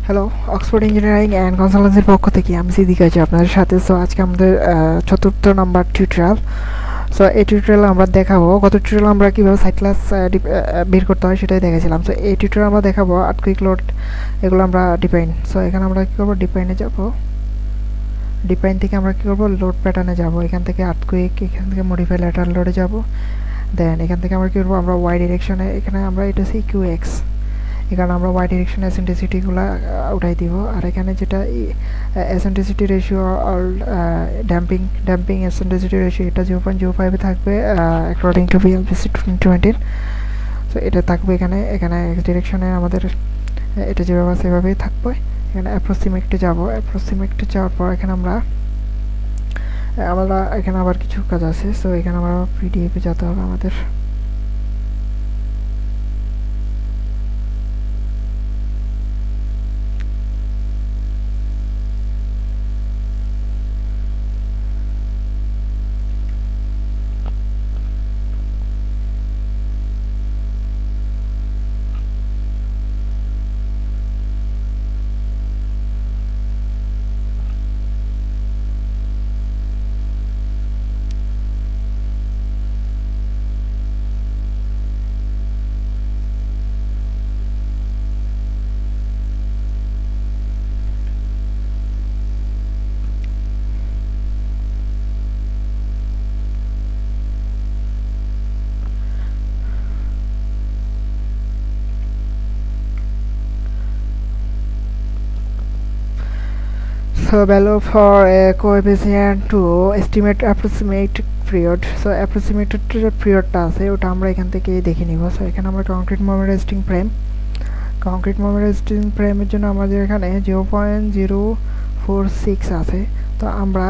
Hello, Oxford engineering and কনসালটেন্সির পক্ষ থেকে আমি সিদ্দিক আছি আপনাদের সাথে। সো আজকে আমাদের চতুর্থ নাম্বার টিউটোরিয়াল। সো এই টিউটোরিয়াল আমরা দেখাবো, গত টিউটোরিয়াল আমরা কীভাবে সাইড ক্লাস বের করতে হয় সেটাই দেখেছিলাম। সো এই টিউটোরিয়াল আমরা দেখাবো আর্থকুইক লোড, এগুলো আমরা ডিফাইন। সো এখানে আমরা কী করবো, ডিফাইনে যাব। ডিফাইন থেকে আমরা কী করবো, লোড প্যাটার্নে যাব। এখান থেকে আর্থকুইক, এখান থেকে মডিফাই ল্যাটারাল লোডে যাব। দেন এখান থেকে আমরা কী করবো, আমরা ওয়াই ডিরেকশনে, এখানে আমরা এটা হচ্ছে কিউ এক্স, এখানে আমরা ওয়াই ডিরেকশনে এসেন্ট্রিসিটিগুলো উঠাই দিব। আর এখানে যেটা এসেন্ট্রিসিটি রেশিও আর ড্যাম্পিং এসেন্ট্রিসিটি রেশিও, এটা 0.05 থাকবে অ্যাকর্ডিং টু বিএলবিসি 2020। সো এটা থাকবে এখানে এক্স ডিরেকশনে আমাদের এটা যেভাবে সেভাবেই থাকবে। এখানে অ্যাপ্রক্সিমেটে যাব। অ্যাপ্রক্সিমেটে যাওয়ার পর এখানে আমরা এখানে আবার কিছু কাজ আছে। সো এখানে আমরা পিডিএফে যেতে হবে আমাদের। So value for a coefficient to estimate approximate period. So approximate period টা আছে ওটা আমরা এখান থেকে দেখে নিব। সো এখানে আমরা কংক্রিট মোমেন্ট রেস্টিং ফ্রেমের জন্য আমাদের এখানে 0.046 আছে। তো আমরা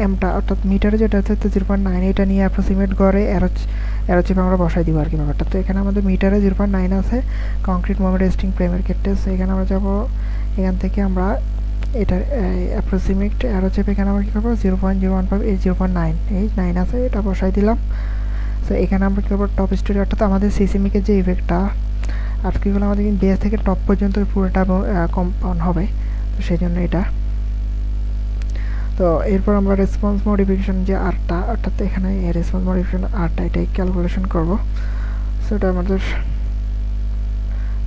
এমটা অর্থাৎ মিটারে যেটা আছে 0.9, এটা নিয়ে অ্যাপ্রক্সিমেট করে এরো চেপে আমরা বসাই দিব আর কি ব্যাপারটা। তো এখানে আমাদের মিটারে 0.9 আছে কংক্রিট মোমেন্ট রেস্টিং ফ্রেমের ক্ষেত্রে। সো এখানে আমরা যাব, এখান থেকে আমরা এটা অ্যাপ্রক্সিমেট অ্যারো চেপে এখানে আমরা কী করবো, 0.015, এই 0.9, এই 9 আছে, এটা বসাই দিলাম। সো এখানে আমরা কী করবো, টপ স্টোরি অর্থাৎ আমাদের সিসিমিকের যে ইফেক্টটা আর কী হলো, আমাদের বেস থেকে টপ পর্যন্ত পুরোটা কম্পাউন্ড হবে। তো সেই জন্য এটা। তো এরপর আমরা রেসপন্স মডিফিকেশন যে আরটা, অর্থাৎ এখানে রেসপন্স মডিফিকেশন আরটা, এটাই ক্যালকুলেশন করবো। সো এটা আমাদের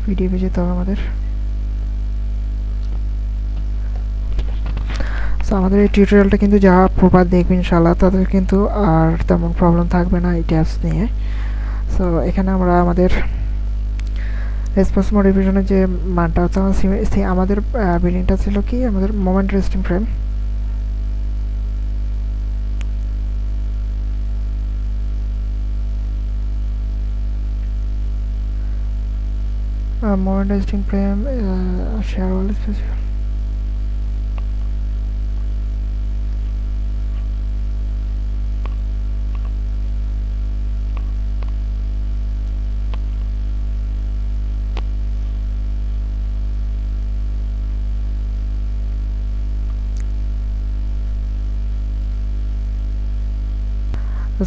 পিডিএফে যেতে হবে আমাদের। সো আমাদের এই টিউটোরিয়ালটা কিন্তু যারা প্রপার দেখবে ইনশাআল্লাহ তাদের কিন্তু আর তেমন প্রবলেম থাকবে না এই ট্যাবস নিয়ে। সো এখানে আমরা আমাদের রেসপন্স মডিফিকেশনের যে মানটা হচ্ছে আমাদের বিল্ডিংটা ছিল কি, আমাদের moment resting frame. Moment resting frame share ওয়াল স্পেসিফিক।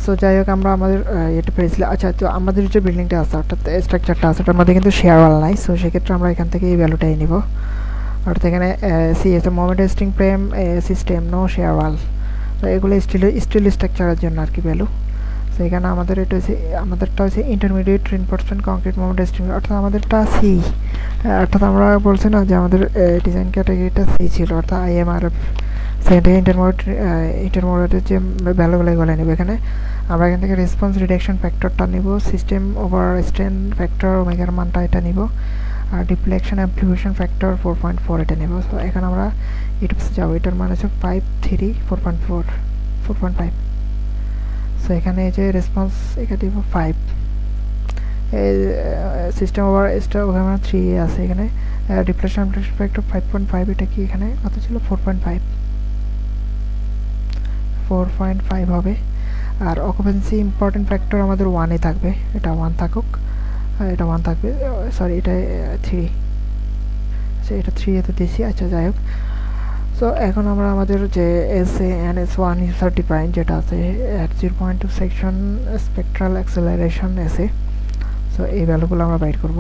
সো যাই হোক, আমরা আমাদের এটা পেয়েছিলাম। আচ্ছা, তো আমাদের যে বিল্ডিংটা আছে অর্থাৎ স্ট্রাকচারটা আছে ওটার মধ্যে কিন্তু শেয়ার ওয়াল নাই। সো সেক্ষেত্রে আমরা এখান থেকে এই ভ্যালুটাই নিব। অর্থাৎ এখানে moment resting frame system no shear wall. তো এগুলো স্টিল স্ট্রাকচারের জন্য আর কি ভ্যালু। সো এখানে আমাদের এটা হচ্ছে, আমাদেরটা হচ্ছে intermediate reinforcement concrete moment resting, অর্থাৎ আমাদেরটা সি। অর্থাৎ আমরা বলছি না যে আমাদের ডিজাইন ক্যাটাগরিটা সি ছিল, অর্থাৎ IMRF। সেখান থেকে ইন্টারমোডেটের যে ভ্যালুগুলো এগুলো নেব। এখানে আমরা এখান থেকে রেসপন্স রিডাকশন ফ্যাক্টরটা নিব, সিস্টেম ওভার স্ট্রেন ফ্যাক্টর ওমেগার মানটা এটা নিব, আর ডিফ্লেকশন অ্যাম্প্লিফিকেশন ফ্যাক্টর 4.4 এটা নেব। সো এখানে আমরা এটাপসে যাবো, এটার মান হচ্ছে 4.5। সো এখানে এই যে রেসপন্স এখানে দিব 5, সিস্টেম ওভার স্টার ওখানে 3 আছে। এখানে ডিফ্লেকশন অ্যাম্প্লিফিকেশন ফ্যাক্টর 5.5, এটা কি এখানে কত ছিল, 4.5 হবে। আর অকুপেন্সি ইম্পর্টেন্ট ফ্যাক্টর আমাদের 1-এ থাকবে, এটা 1 থাকুক, আর এটা 1 থাকবে। সরি, এটা 3, আচ্ছা এটা 3-এ দিয়েছি। আচ্ছা যাই হোক, সো এখন আমরা আমাদের যে SA&S1 ইউজার ডিফাইন যেটা আছে at 0.2 সেকশন স্পেকট্রাল অ্যাক্সেলারেশন এসে, সো এই ভ্যালুগুলো আমরা বাইর করব।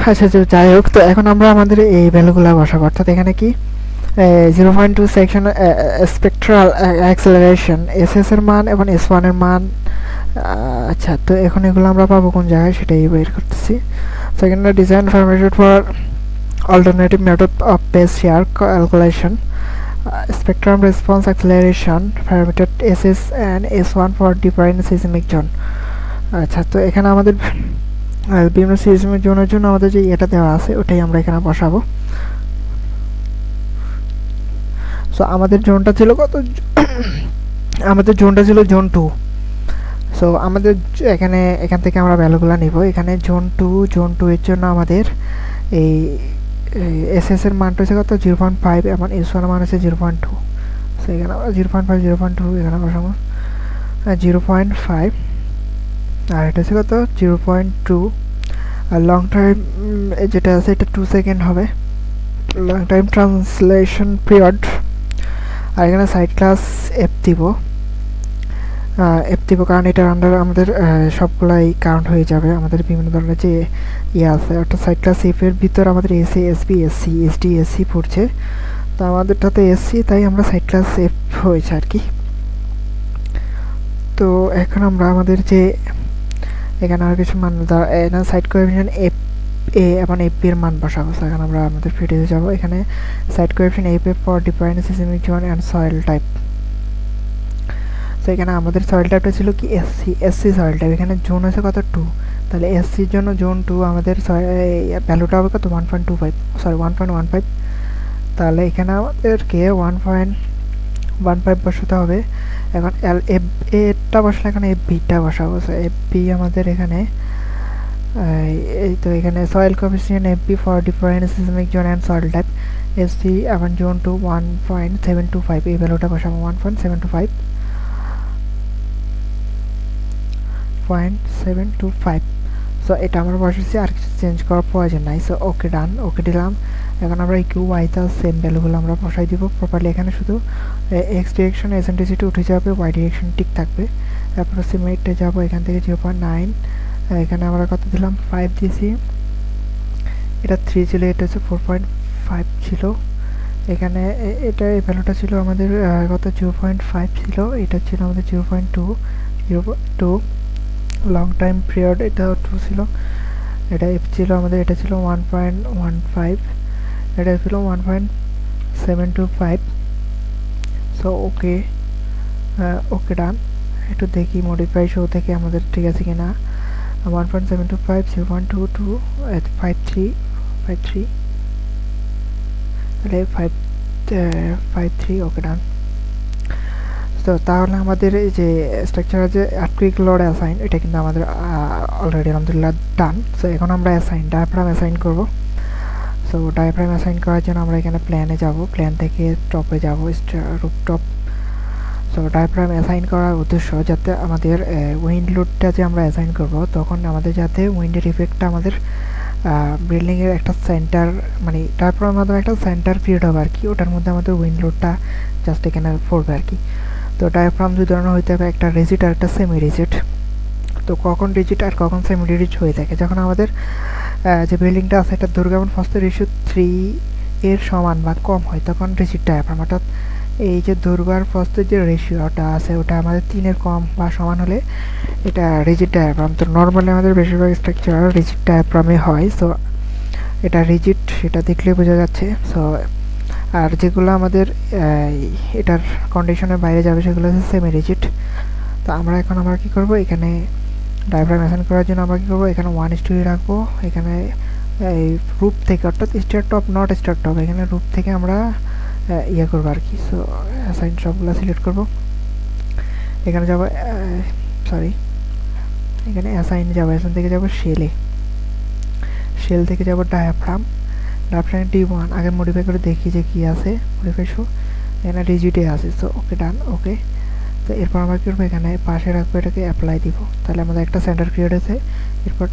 আচ্ছা, তো যাই হোক, তো এখন আমরা আমাদের এই ভ্যালুগুলো বসাবো, অর্থাৎ এখানে কি 0.2 সেকশন স্পেকট্রাল অ্যাক্সেলারেশন এস এর মান এবং S1 এর মান। আচ্ছা, তো এখন এগুলো আমরা পাবো কোন জায়গায় সেটাই বের করতেছি। Second, design formatted for alternative method of base share calculation, spectrum response acceleration parameter SS and S1 for different seismic zone। আচ্ছা, তো এখানে আমাদের বিভিন্ন সিজমের জোনের জন্য আমাদের যে এটা দেওয়া আছে ওটাই আমরা এখানে বসাবো। সো আমাদের জোনটা ছিল কত? আমাদের জোনটা ছিল জোন 2। সো আমাদের এখান থেকে আমরা ভ্যালুগুলো নিব। এখানে জোন 2 এর জন্য আমাদের এই এসএস এর মানটা হচ্ছে কত? 0.5 এবং S1 এর মান হচ্ছে 0.2। সো এখানে আমরা 0.5 0.2 এখানে বসাবো 0.5, আর এটা হচ্ছে কত? 0.2। আর লং টাইম যেটা আছে এটা 2 সেকেন্ড হবে, লং টাইম ট্রান্সলেশন পিরিয়ড। আর এখানে সাইড ক্লাস এফ দিব, কারণ এটার আন্ডার আমাদের সবগুলাই কাউন্ট হয়ে যাবে। আমাদের বিভিন্ন ধরনের যে আছে, অর্থাৎ সাইড ক্লাস এফ এর ভিতর আমাদের AC, SB, SC, SD, SC পড়ছে, তো আমাদেরটাতে এসসি, তাই আমরা সাইড ক্লাস এফ হয়েছে আর কি। তো এখন আমরা আমাদের যে এখানে আর কিছু মান সাইড কোএফিশিয়েন্ট এফ এ এবং এফ বি এর মান বসাবো। এখন আমরা আমাদের ফিডে যাব। এখানে side coefficient F A for different seismic zone and soil type. তো এখানে আমাদের সয়েল টাইপটা ছিল কি? SC soil type. এখানে জোন হয়েছে কত? 2। তাহলে এসসির জন্য জোন 2 আমাদের ভ্যালুটা হবে কত? 1.25, সরি 1.15। তাহলে এখানে আমাদেরকে 1.15 বসাতে হবে। এখন এফ এটা বসলে এখন এফ বিটা বসাবো। এফ বি আমাদের এখানে এই তো এখানে soil coefficient F B for different seismic zone and soil type SC এবং জোন 2 1.725, এই ভ্যালুটা বসাবো 1.725। সো এটা আমরা বসেছি, আর কিছু চেঞ্জ করার প্রয়োজন নাই। সো ওকে ডান, ওকে দিলাম। এখন আমরা এই কিউ ওয়াইটা সেম ভ্যালুগুলো আমরা বসাই দিব প্রপারলি। এখানে শুধু এক্স ডিরেকশন এসেন্ট্রিসিটি উঠে যাবে, ওয়াই ডিরেকশন ঠিক থাকবে। অ্যাপ্রক্সিমেটে যাব, এখান থেকে 0.9, এখানে আমরা কত দিলাম? 5 দিয়েছি। এটা 3 ছিল, এটা হচ্ছে 4.5 ছিল। এখানে এটা এই ভ্যালুটা ছিল আমাদের কত? 0.5 ছিল। এটা ছিল আমাদের 0.2। লং টাইম পিরিয়ড এটা 2 ছিল। এটা এফ ছিল আমাদের, এটা ছিল 1.15, এটা ছিল 1.725। সো ওকে, ওকে ডান। একটু দেখি মডিফাই শো থেকে আমাদের ঠিক আছে কিনা। 1.725, 0.22, 53, তাহলে 553। ওকে ডান। তো তাহলে আমাদের এই যে স্ট্রাকচার যে আর্টকুইক লোড অ্যাসাইন, এটা কিন্তু আমাদের অলরেডি আলহামদুলিল্লাহ ডান। সো এখন আমরা ডায়াফ্রাম অ্যাসাইন করব। সো ডায়াফ্রাম অ্যাসাইন করার জন্য আমরা এখানে প্ল্যানে যাব, প্ল্যান থেকে টপে যাব, রুফটপ। সো ডায়াফ্রাম অ্যাসাইন করার উদ্দেশ্য যাতে আমাদের উইন্ড লোডটা যে আমরা অ্যাসাইন করব, তখন আমাদের যাতে উইন্ডের ইফেক্টটা আমাদের বিল্ডিংয়ের একটা সেন্টার, মানে ডায়াফ্রামের মাধ্যমে একটা সেন্টার ক্রিয়েট হবে আর কি, ওটার মধ্যে আমাদের উইন্ড লোডটা জাস্ট এখানে পড়বে আর কি। তো ডায়াফ্রাম দুই ধরনের হইতে হবে, একটা রিজিড আর একটা সেমি রিজিড। তো কখন রিজিড আর কখন সেমি রিজিড হয়ে থাকে? যখন আমাদের যে বিল্ডিংটা আছে এটা দৈর্ঘ্য এবং প্রস্থ রেশিও 3 এর সমান বা কম হয়, তখন রিজিড ডায়াফ্রাম। অর্থাৎ এই যে দৈর্ঘ্য আর প্রস্থের যে রেশিওটা আছে ওটা আমাদের 3 এর কম বা সমান হলে এটা রিজিড ডায়াফ্রাম। তো নর্মালি আমাদের বেশিরভাগ স্ট্রাকচার রিজিড ডায়াফ্রামে হয়। সো এটা রিজিড, সেটা দেখলে বোঝা যাচ্ছে। সো আর যেগুলো আমাদের এটার কন্ডিশনের বাইরে যাবে সেগুলো হচ্ছে সেমি রিজিড। তো আমরা কি করব? এখানে ডায়াফ্রাম অ্যাসাইন করার জন্য আমরা কি করব? এখানে 1:2 রাখবো। এখানে এই রুপ থেকে, অর্থাৎ star top not star top, এখানে রুপ থেকে আমরা ইয়ে করবো আর কি। সো অ্যাসাইন সবগুলো সিলেক্ট করব। এখানে যাব, সরি, এখানে অ্যাসাইন যাব, অ্যাসাইন থেকে যাব শেলে, শেল থেকে যাব ডায়াফ্রাম, ডায়াফ্রাম D1 আগে মডিফাই করে দেখি যে কি আছে। মডিফাই শো, এখানে রিজিডে আছে। সো ওকে ডান, ওকে। তো এরপর আমরা কী করবো? এখানে পাশে রাখবো, এটাকে অ্যাপ্লাই দিব। তাহলে আমাদের একটা সেন্টার ক্রিয়েট হয়েছে। এরপর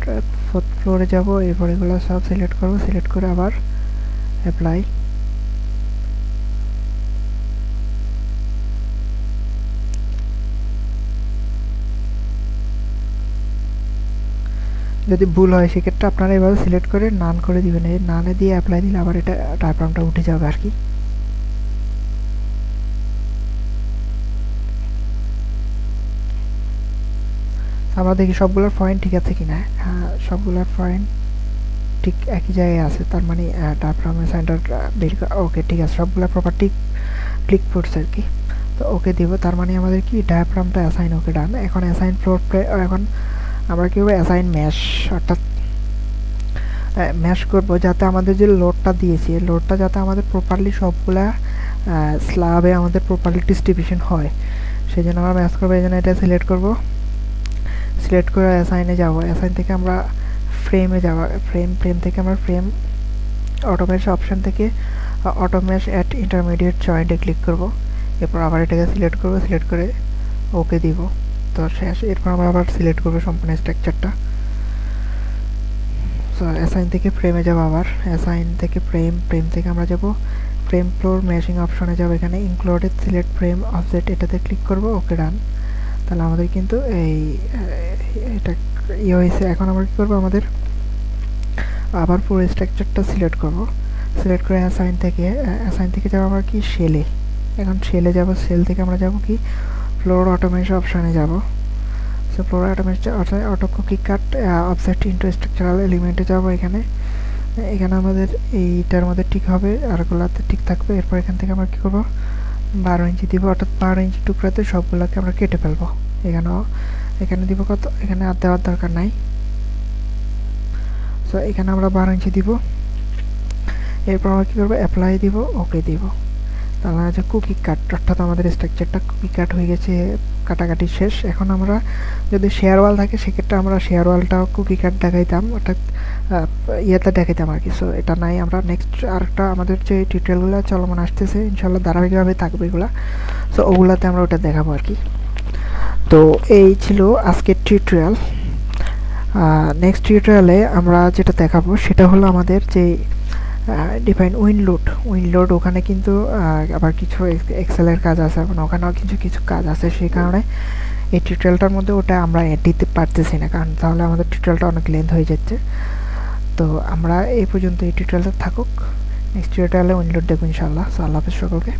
4th ফ্লোরে যাবো, এরপর এগুলো সব সিলেক্ট করবো, সিলেক্ট করে আবার অ্যাপ্লাই। যদি ভুল হয় সেক্ষেত্রে আপনারা এভাবে সিলেক্ট করে নান করে দিবেন, এই নানে দিয়ে অ্যাপ্লাই দিলে আবার এটা ডায়াফ্রামটা উঠে যাবে আর কি। আমরা দেখি সবগুলোর পয়েন্ট ঠিক আছে কিনা। হ্যাঁ, সবগুলোর পয়েন্ট ঠিক একই জায়গায় আছে, তার মানে ডায়াফ্রামের সেন্টার বের ওকে ঠিক আছে, সবগুলো প্রপার্টি ক্লিক করছে আর কি। তো ওকে দিব, তার মানে আমাদের কি ডায়াফ্রামটা অ্যাসাইন ওকে ডান। এখন অ্যাসাইন ফ্লোর এখন আমরা কীভাবে অ্যাসাইন ম্যাশ, অর্থাৎ ম্যাশ করবো যাতে আমাদের যে লোডটা দিয়েছি লোডটা যাতে আমাদের প্রপারলি সবগুলা স্ল্যাবে আমাদের প্রপারলি ডিস্ট্রিবিউশন হয়, সেই জন্য আমরা ম্যাশ করবো। এই জন্য এটা সিলেক্ট করবো, সিলেক্ট করে অ্যাসাইনে যাব, অ্যাসাইন থেকে আমরা ফ্রেমে যাব, ফ্রেম থেকে আমরা ফ্রেম অটোমেশ অপশান থেকে অটোমেশ অ্যাট ইন্টারমিডিয়েট জয়েন্টে ক্লিক করব। এরপর আবার এটাকে সিলেক্ট করব, সিলেক্ট করে ওকে দিব। তো শেষ। এরপর আমরা আবার সিলেক্ট করবো সম্পূর্ণ স্ট্রাকচারটা। সো অ্যাসাইন থেকে ফ্রেমে যাব, আবার অ্যাসাইন থেকে ফ্রেম থেকে আমরা যাব ফ্রেম ফ্লোর ম্যাশিং অপশনে যাব, এখানে ইনক্লুডেড সিলেক্ট ফ্রেম অফসেট এটাতে ক্লিক করব, ওকে ডান। তাহলে আমাদের কিন্তু এই এটা ইয়ে হয়েছে। এখন আমরা কী করবো, আমাদের আবার পুরো স্ট্রাকচারটা সিলেক্ট করব, সিলেক্ট করে অ্যাসাইন থেকে যাব আমরা কি শেলে। এখন শেলে যাব, সেল থেকে আমরা যাব কি ফ্লোর অটোমেশন অপশানে যাব। So floor automation auto cookie cut offset into structural এলিমেন্টে যাব। এখানে আমাদের এইটার মধ্যে ঠিক হবে, আরগুলাতে ঠিক থাকবে। এরপর এখান থেকে আমরা কী করবো 12 ইঞ্চি দিব, অর্থাৎ 12 ইঞ্চি টুকরাতে সবগুলোকে আমরা কেটে ফেলবো। এখানে দিব কত, এখানে আর দেওয়ার দরকার নাই। সো এখানে আমরা 12 ইঞ্চি দিব। এরপর আমরা কী করবো অ্যাপ্লাই দিব, ওকে দিব। তাহলে হচ্ছে কুকি কাট, অর্থাৎ আমাদের স্ট্রাকচারটা কুকি কাট হয়ে গেছে, কাটাকাটি শেষ। এখন আমরা যদি শেয়ার ওয়াল থাকে সেক্ষেত্রে আমরা শেয়ার ওয়ালটাও কুকি কাট দেখাইতাম, অর্থাৎ ইয়েতে দেখাইতাম আর কি। সো এটা নাই, আমরা নেক্সট আরেকটা আমাদের যে টিউটোরিয়ালগুলো চলমান আসতেছে ইনশাল্লাহ ধারাবাহিকভাবে থাকবে এগুলো। সো ওগুলাতে আমরা ওটা দেখাবো আর কি। তো এই ছিল আজকের টিউটোরিয়াল। নেক্সট টিউটোরিয়ালে আমরা যেটা দেখাবো সেটা হলো আমাদের যে ডিফাইন উইন্ডলোড ওখানে কিন্তু আবার কিছু এক্সেলের কাজ আছে, মানে ওখানেও কিছু কাজ আছে, সেই কারণে এই টিউটোরিয়ালটার মধ্যে ওটা আমরা অ্যাড দিতে পারতেছি না, কারণ তাহলে আমাদের টিউটোরিয়ালটা অনেক লেন্থ হয়ে যাচ্ছে। তো আমরা এই পর্যন্ত এই টিউটোরিয়ালটা থাকুক, নেক্সট টিউটোরিয়ালে উইন্ডলোড দেখবো ইনশাআল্লাহ। সো আল্লাহ হাফেজ সকলকে।